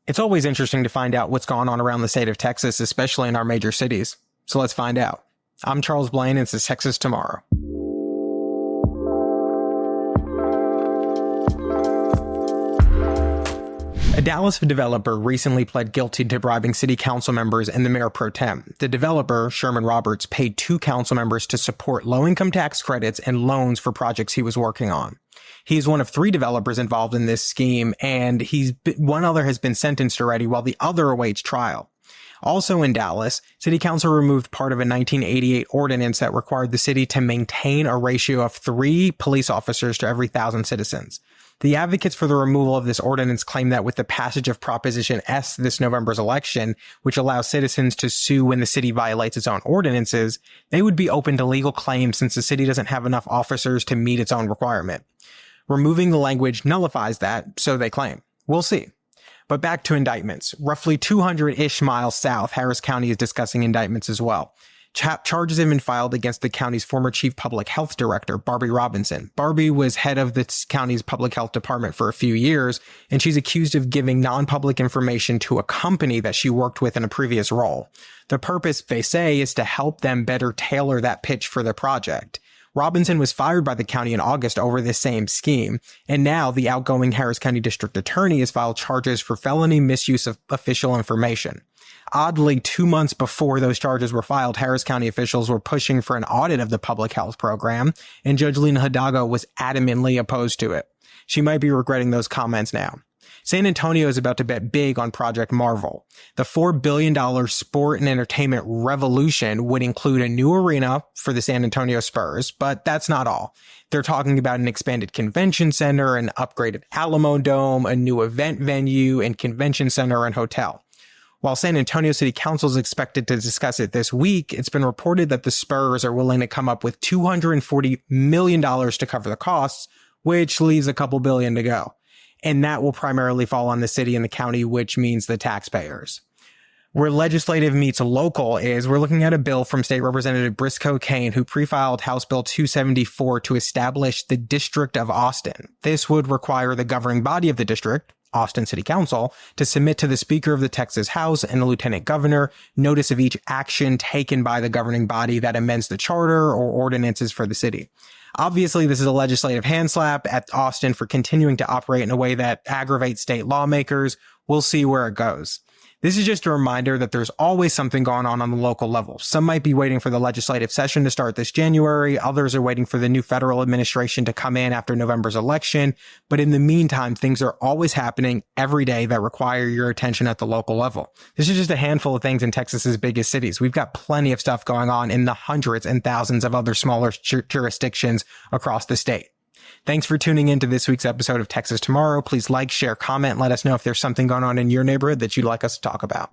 It's always interesting to find out what's going on around the state of Texas, especially in our major cities. So let's find out. I'm Charles Blaine, and this is Texas Tomorrow. A Dallas developer recently pled guilty to bribing city council members and the mayor pro tem. The developer, Sherman Roberts, paid 2 council members to support low-income tax credits and loans for projects he was working on. He's one of 3 developers involved in this scheme, and one other has been sentenced already, while the other awaits trial. Also in Dallas, City Council removed part of a 1988 ordinance that required the city to maintain a ratio of 3 police officers to every 1,000 citizens. The advocates for the removal of this ordinance claim that with the passage of Proposition S this November's election, which allows citizens to sue when the city violates its own ordinances, they would be open to legal claims since the city doesn't have enough officers to meet its own requirement. Removing the language nullifies that, so they claim. We'll see. But back to indictments. Roughly 200-ish miles south, Harris County is discussing indictments as well. Charges have been filed against the county's former chief public health director, Barbie Robinson. Barbie was head of the county's public health department for a few years, and she's accused of giving non-public information to a company that she worked with in a previous role. The purpose, they say, is to help them better tailor that pitch for the project. Robinson was fired by the county in August over this same scheme, and now the outgoing Harris County District Attorney has filed charges for felony misuse of official information. Oddly, 2 months before those charges were filed, Harris County officials were pushing for an audit of the public health program, and Judge Lena Hidalgo was adamantly opposed to it. She might be regretting those comments now. San Antonio is about to bet big on Project Marvel. The $4 billion sport and entertainment revolution would include a new arena for the San Antonio Spurs, but that's not all. They're talking about an expanded convention center, an upgraded Alamo Dome, a new event venue, and convention center and hotel. While San Antonio City Council is expected to discuss it this week, it's been reported that the Spurs are willing to come up with $240 million to cover the costs, which leaves a couple billion to go. And that will primarily fall on the city and the county, which means the taxpayers. Where legislative meets local is we're looking at a bill from State Representative Briscoe Cain, who pre-filed House Bill 274 to establish the District of Austin. This would require the governing body of the district, Austin City Council, to submit to the Speaker of the Texas House and the Lieutenant Governor notice of each action taken by the governing body that amends the charter or ordinances for the city. Obviously, this is a legislative handslap at Austin for continuing to operate in a way that aggravates state lawmakers. We'll see where it goes. This is just a reminder that there's always something going on the local level. Some might be waiting for the legislative session to start this January. Others are waiting for the new federal administration to come in after November's election. But in the meantime, things are always happening every day that require your attention at the local level. This is just a handful of things in Texas's biggest cities. We've got plenty of stuff going on in the hundreds and thousands of other smaller jurisdictions across the state. Thanks for tuning in to this week's episode of Texas Tomorrow. Please like, share, comment, and let us know if there's something going on in your neighborhood that you'd like us to talk about.